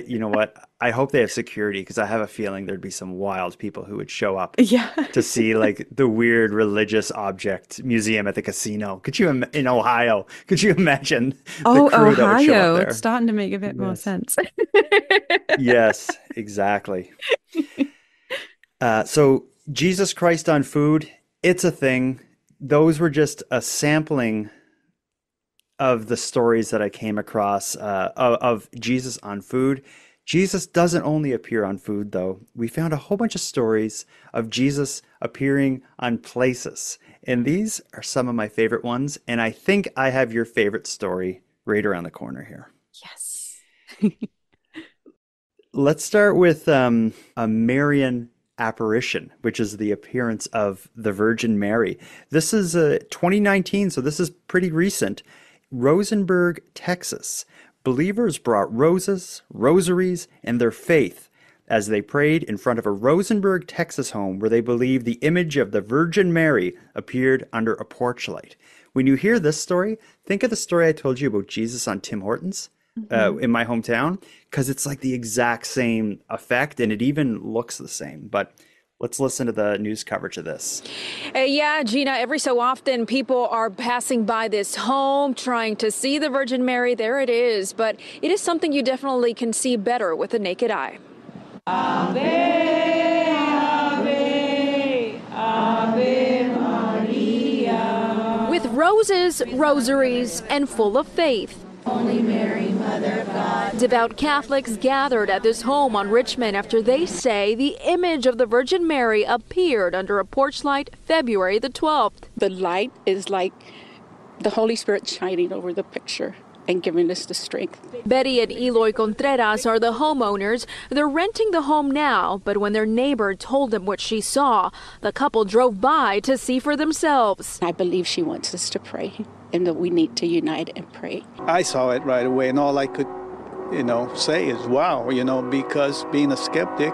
S2: you know what? I hope they have security because I have a feeling there'd be some wild people who would show up to see like the weird religious object museum at the casino. In Ohio, could you imagine the crew that would show up there?
S3: It's starting to make a bit more sense.
S2: Yes, exactly. So Jesus Christ on food, it's a thing. Those were just a sampling of the stories that I came across of Jesus on food. Jesus doesn't only appear on food, though. We found a whole bunch of stories of Jesus appearing on places. And these are some of my favorite ones. And I think I have your favorite story right around the corner here.
S3: Yes.
S2: Let's start with a Marian apparition, which is the appearance of the Virgin Mary. This is 2019, so this is pretty recent. Rosenberg, Texas. Believers brought roses, rosaries, and their faith as they prayed in front of a Rosenberg, Texas home where they believe the image of the Virgin Mary appeared under a porch light. When you hear this story, think of the story I told you about Jesus on Tim Hortons in my hometown, because it's like the exact same effect and it even looks the same. But let's listen to the news coverage of this.
S1: Yeah, Gina, every so often people are passing by this home trying to see the Virgin Mary. There it is. But it is something you definitely can see better with the naked eye. Ave, Ave, Ave Maria. With roses, rosaries, and full of faith. Holy Mary, Mother of God. Devout Catholics gathered at this home on Richmond after they say the image of the Virgin Mary appeared under a porch light February the 12th.
S4: The light is like the Holy Spirit shining over the picture and giving us the strength.
S1: Betty and Eloy Contreras are the homeowners. They're renting the home now, but when their neighbor told them what she saw, the couple drove by to see for themselves.
S4: I believe she wants us to pray and that we need to unite and pray.
S23: I saw it right away, and all I could, say is wow, because being a skeptic,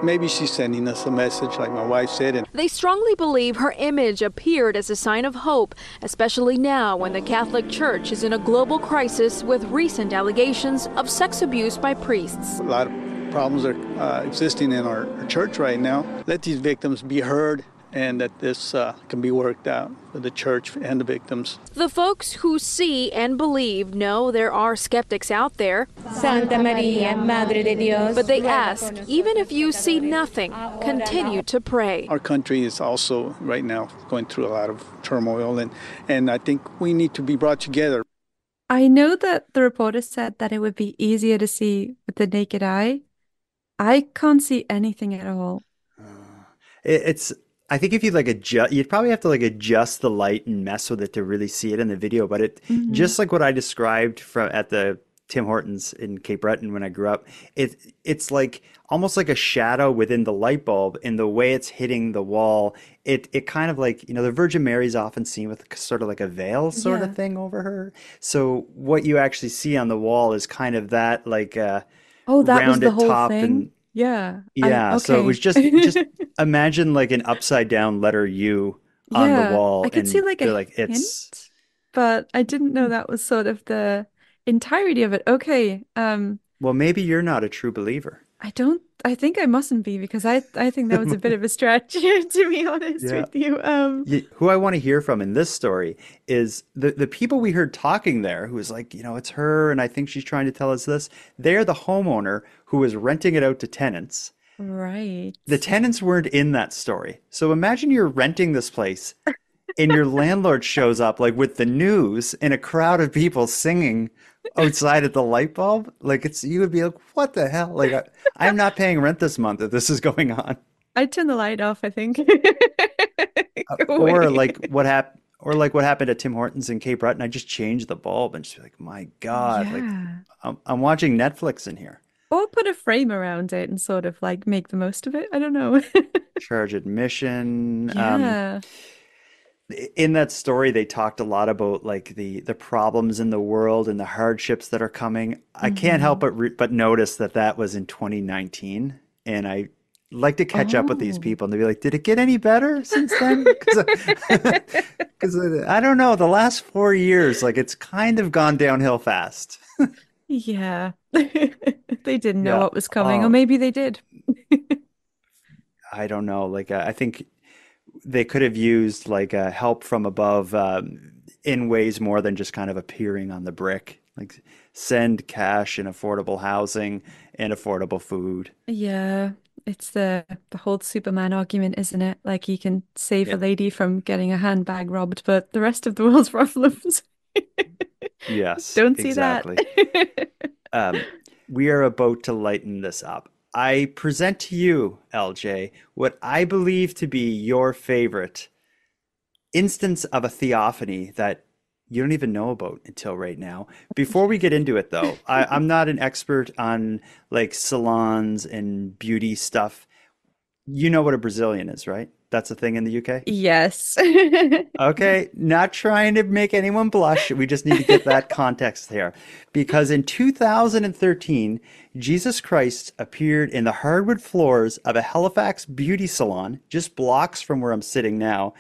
S23: maybe she's sending us a message, like my wife said. And
S1: they strongly believe her image appeared as a sign of hope, especially now when the Catholic Church is in a global crisis with recent allegations of sex abuse by priests.
S23: A lot of problems are existing in our church right now. Let these victims be heard, and that this can be worked out for the church and the victims.
S1: The folks who see and believe know there are skeptics out there.
S5: Santa Maria, Madre de Dios.
S1: But they ask, even if you see nothing, continue to pray.
S23: Our country is also right now going through a lot of turmoil, and I think we need to be brought together.
S3: I know that the reporter said that it would be easier to see with the naked eye. I can't see anything at all.
S2: I think if you adjust, you'd probably have to adjust the light and mess with it to really see it in the video. But it just like what I described at the Tim Hortons in Cape Breton when I grew up, it's like almost like a shadow within the light bulb in the way it's hitting the wall. It kind of the Virgin Mary's often seen with sort of like a veil sort of thing over her. So what you actually see on the wall is kind of that that
S3: was the whole
S2: top
S3: thing?
S2: And
S3: yeah.
S2: Yeah, so it was just imagine an upside down letter U on the wall.
S3: I could see a hint,
S2: it's,
S3: but I didn't know that was sort of the entirety of it. Okay.
S2: Well, maybe you're not a true believer.
S3: I think I mustn't be, because I think that was a bit of a stretch, to be honest with you.
S2: Who I want to hear from in this story is the people we heard talking there, who was it's her, and I think she's trying to tell us this. They're the homeowner who was renting it out to tenants.
S3: Right.
S2: The tenants weren't in that story. So imagine you're renting this place and your landlord shows up with the news and a crowd of people singing outside at the light bulb. You would be like, what the hell? I'm not paying rent this month if this is going on.
S3: I'd turn the light off, I think.
S2: Or what happened at Tim Hortons in Cape Breton. I just changed the bulb and just be like, my God, I'm watching Netflix in here.
S3: Or put a frame around it and sort of make the most of it. I don't know.
S2: Charge admission.
S3: Yeah.
S2: In that story, they talked a lot about the problems in the world and the hardships that are coming. I can't help but notice that was in 2019, and I like to catch up with these people and to be like, did it get any better since then? Because I don't know, the last 4 years, it's kind of gone downhill fast.
S3: Yeah, they didn't know what was coming, or maybe they did.
S2: I don't know. I think they could have used help from above in ways more than just kind of appearing on the brick. Send cash and affordable housing and affordable food.
S3: Yeah, it's the whole Superman argument, isn't it? You can save a lady from getting a handbag robbed, but the rest of the world's problems.
S2: Yes,
S3: don't see
S2: exactly. That. We are about to lighten this up. I present to you, LJ, what I believe to be your favorite instance of a theophany that you don't even know about until right now. Before we get into it, though, I'm not an expert on salons and beauty stuff. You know what a Brazilian is, right? That's a thing in the UK?
S3: Yes.
S2: Okay, not trying to make anyone blush. We just need to get that context there. Because in 2013, Jesus Christ appeared in the hardwood floors of a Halifax beauty salon, just blocks from where I'm sitting now.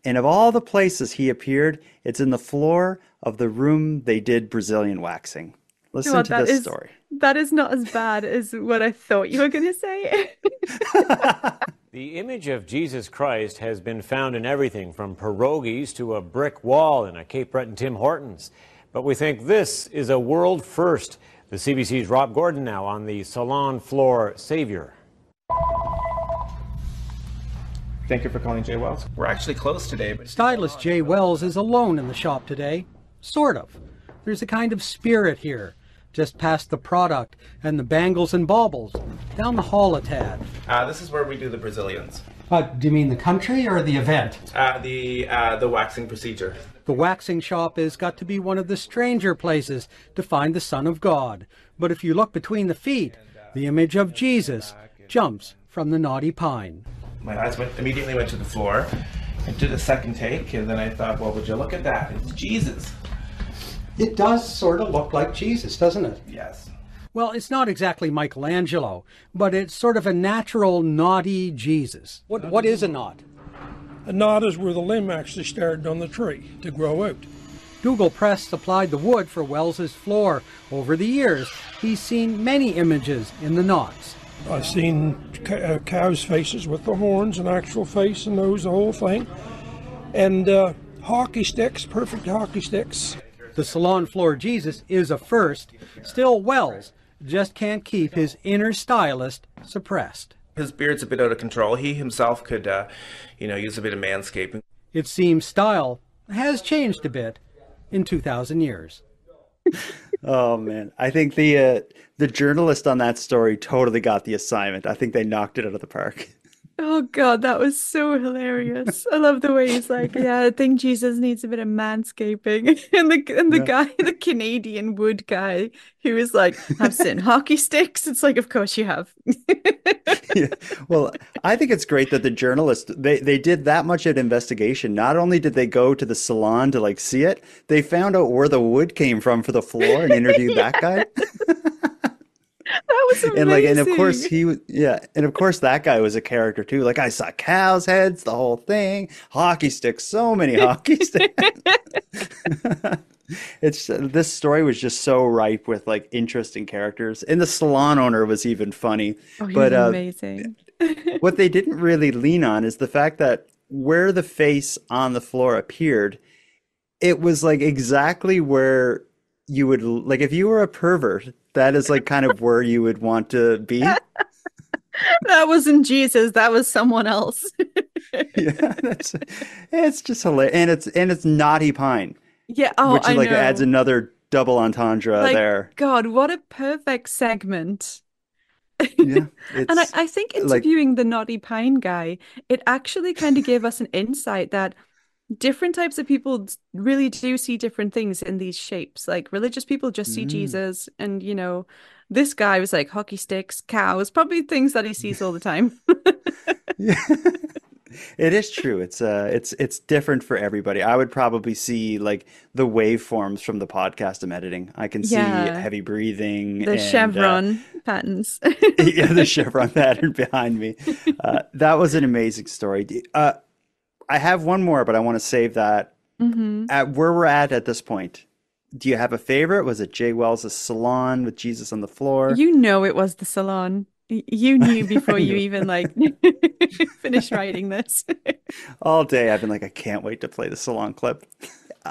S2: And of all the places he appeared, it's in the floor of the room they did Brazilian waxing. Listen to this story.
S3: That is not as bad as what I thought you were going to say.
S6: The image of Jesus Christ has been found in everything from pierogies to a brick wall in a Cape Breton Tim Hortons. But we think this is a world first. The CBC's Rob Gordon now on the salon floor savior.
S9: Thank you for calling Jay Wells. We're actually closed today, but
S24: stylist Jay Wells is alone in the shop today. Sort of. There's a kind of spirit here. Just past the product and the bangles and baubles. Down the hall a tad.
S9: This is where we do the Brazilians.
S24: Do you mean the country or the event?
S9: The waxing procedure.
S24: The waxing shop has got to be one of the stranger places to find the Son of God. But if you look between the feet, the image of Jesus jumps from the knotty pine.
S9: My eyes immediately went to the floor. I did a second take, and then I thought, well, would you look at that? It's Jesus.
S24: It does sort of look like Jesus, doesn't it?
S9: Yes.
S24: Well, it's not exactly Michelangelo, but it's sort of a natural naughty Jesus. What is a knot?
S7: A knot is where the limb actually started on the tree to grow out.
S24: Dougal Press supplied the wood for Wells's floor. Over the years, he's seen many images in the knots.
S7: I've seen cows' faces with the horns, an actual face and nose, the whole thing. And hockey sticks, perfect hockey sticks.
S24: The salon floor Jesus is a first. Still, Wells just can't keep his inner stylist suppressed.
S9: His beard's a bit out of control. He himself could, use a bit of manscaping.
S24: It seems style has changed a bit in 2,000 years.
S2: Oh man, I think the journalist on that story totally got the assignment. I think they knocked it out of the park.
S3: Oh God, that was so hilarious. I love the way he's like, yeah, I think Jesus needs a bit of manscaping. And the guy, the Canadian wood guy, who was like, I've seen hockey sticks. It's like, of course you have.
S2: Yeah. Well, I think it's great that the journalist, they did that much of an investigation. Not only did they go to the salon to see it, they found out where the wood came from for the floor and interviewed that guy.
S3: That was amazing.
S2: And of course and of course that guy was a character too. I saw cows' heads, the whole thing, hockey sticks, so many hockey sticks. This story was just so ripe with interesting characters, and the salon owner was even funny.
S3: Oh, he was amazing.
S2: What they didn't really lean on is the fact that where the face on the floor appeared, it was exactly where you would if you were a pervert, that is kind of where you would want to be.
S3: That wasn't Jesus, that was someone else.
S2: Yeah, it's just hilarious, and it's naughty pine.
S3: Yeah,
S2: which
S3: I know.
S2: Adds another double entendre there.
S3: God, what a perfect segment.
S2: Yeah,
S3: and I think interviewing the naughty pine guy, it actually kind of gave us an insight that different types of people really do see different things in these shapes. Religious people just see Jesus, and this guy was like hockey sticks, cows, probably things that he sees all the time.
S2: Yeah. It is true. It's different for everybody. I would probably see the waveforms from the podcast I'm editing. I can see heavy breathing,
S3: the chevron patterns.
S2: Yeah, the chevron pattern behind me. That was an amazing story. I have one more, but I want to save that.
S3: Mm-hmm.
S2: At where we're at this point, do you have a favorite? Was it Jay Wells' salon with Jesus on the floor?
S3: It was the salon. You knew before you even finished writing this.
S2: All day I've been I can't wait to play the salon clip.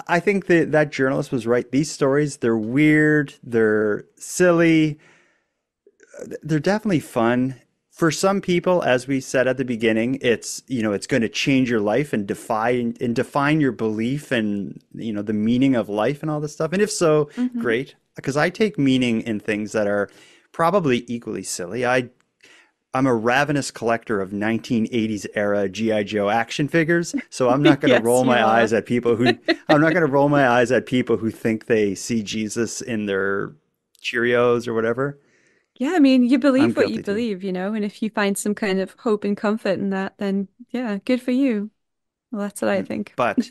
S2: I think that journalist was right. These stories, they're weird, they're silly, they're definitely fun. For some people, as we said at the beginning, it's going to change your life and define your belief and the meaning of life and all this stuff. And if so, great, because I take meaning in things that are probably equally silly. I'm a ravenous collector of 1980s era G.I. Joe action figures, so I'm not going to roll my eyes at people who think they see Jesus in their Cheerios or whatever.
S3: Yeah, I mean, you believe what you believe, and if you find some kind of hope and comfort in that, then yeah, good for you. Well, that's what I think.
S2: But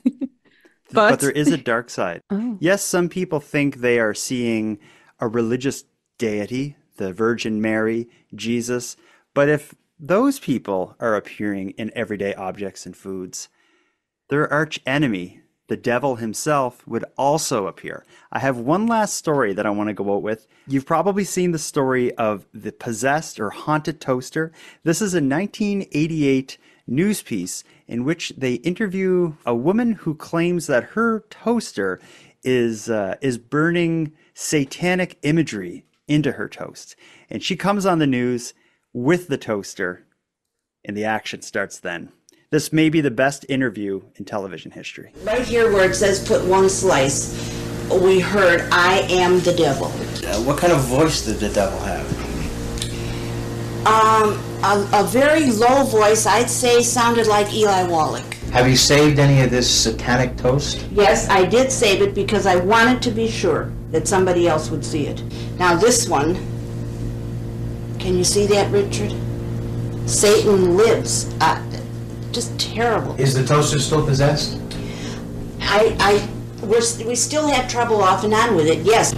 S2: there is a dark side.
S3: Oh.
S2: Yes, some people think they are seeing a religious deity, the Virgin Mary, Jesus. But if those people are appearing in everyday objects and foods, their arch enemy, the devil himself, would also appear. I have one last story that I want to go out with. You've probably seen the story of the possessed or haunted toaster. This is a 1988 news piece in which they interview a woman who claims that her toaster is burning satanic imagery into her toast. And she comes on the news with the toaster, and the action starts then. This may be the best interview in television history.
S8: Right here where it says put one slice, we heard, I am the devil.
S9: What kind of voice did the devil have?
S8: A very low voice, I'd say sounded like Eli Wallach.
S9: Have you saved any of this satanic toast?
S8: Yes, I did save it because I wanted to be sure that somebody else would see it. Now this one, can you see that, Richard? Satan lives. Just terrible.
S9: Is the toaster still possessed?
S8: We still have trouble off and on with it, yes.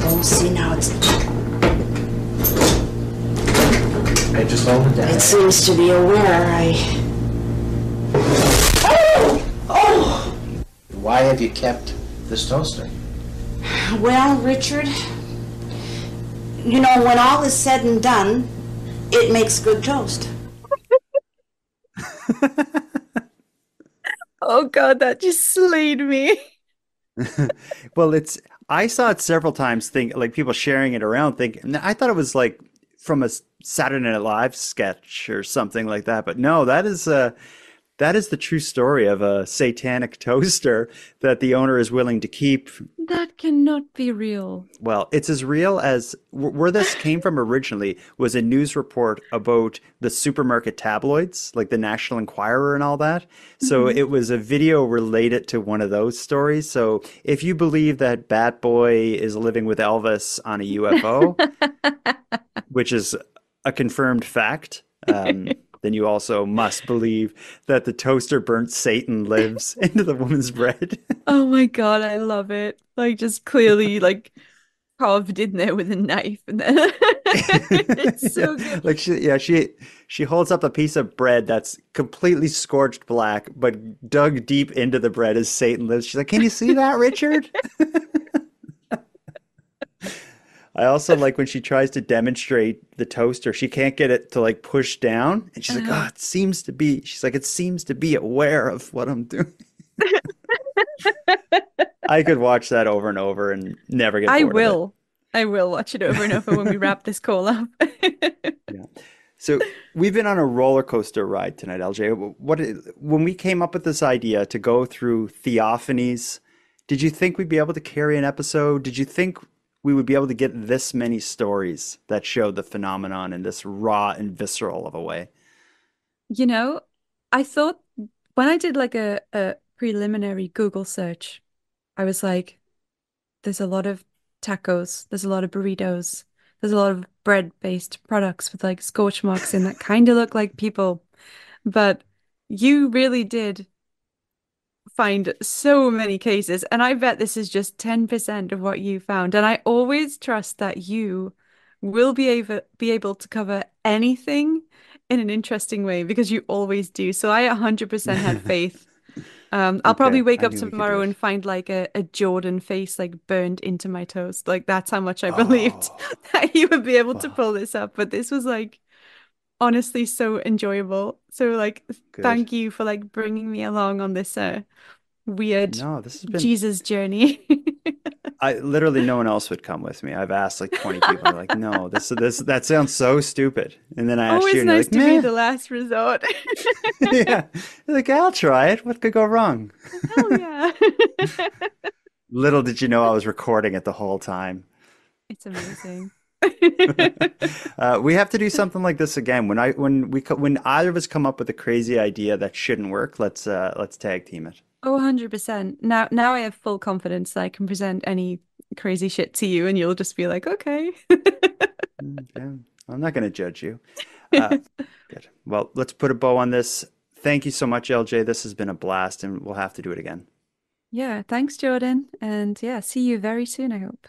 S8: Oh, see now it's...
S9: I just hold it down.
S8: It seems to be aware. Oh!
S9: Why have you kept this toaster?
S8: Well, Richard, you know, when all is said and done, it makes good toast.
S3: Oh God, that just slayed me.
S2: Well, I saw it several times, like people sharing it around, I thought it was like from a Saturday Night Live sketch or something like that. But no, that is the true story of a satanic toaster that the owner is willing to keep.
S3: That cannot be real.
S2: Well, it's as real as where this came from originally was a news report about the supermarket tabloids, like the National Enquirer and all that. So it was a video related to one of those stories. So if you believe that Bat Boy is living with Elvis on a UFO, which is a confirmed fact, then you also must believe that the toaster burnt Satan lives into the woman's bread.
S3: Oh my God, I love it. Like just clearly like carved in there with a knife and then it's so good.
S2: Like she holds up a piece of bread that's completely scorched black, but dug deep into the bread is Satan lives. She's like, "Can you see that, Richard?" I also like when she tries to demonstrate the toaster, she can't get it to like push down. And she's like, "Oh, it seems to be aware of what I'm doing." I could watch that over and over and never get bored of it.
S3: I will watch it over and over when we wrap this call up.
S2: Yeah. So we've been on a roller coaster ride tonight, LJ. When we came up with this idea to go through theophanies, did you think we'd be able to carry an episode? Did you think we would be able to get this many stories that showed the phenomenon in this raw and visceral of a way?
S3: You know, I thought when I did like a preliminary Google search, I was like, there's a lot of tacos, there's a lot of burritos, there's a lot of bread-based products with like scorch marks in that kind of look like people. But you really did find so many cases, and I bet this is just 10% of what you found. And I always trust that you will be able to cover anything in an interesting way because you always do. So I 100% had faith. I'll probably wake up tomorrow and find like a Jordan face like burned into my toast. Like that's how much I believed that you would be able to pull this up. But this was like honestly so enjoyable. So like thank you for like bringing me along on this weird
S2: this has been...
S3: Jesus journey.
S2: Literally no one else would come with me. I've asked like 20 people. They're like, no, that sounds so stupid. And then I asked you, and
S3: nice
S2: you're like,
S3: to be the last resort.
S2: Yeah, you're like, I'll try it. What could go wrong?
S3: Hell yeah.
S2: Little did you know I was recording it the whole time.
S3: It's amazing.
S2: We have to do something like this again. When either of us come up with a crazy idea that shouldn't work, let's tag team it.
S3: Oh, 100%. Now I have full confidence that I can present any crazy shit to you and you'll just be like, okay.
S2: Yeah, I'm not going to judge you. Good. Well, let's put a bow on this. Thank you so much, LJ. This has been a blast and we'll have to do it again.
S3: Yeah, thanks, Jordan. And yeah, see you very soon, I hope.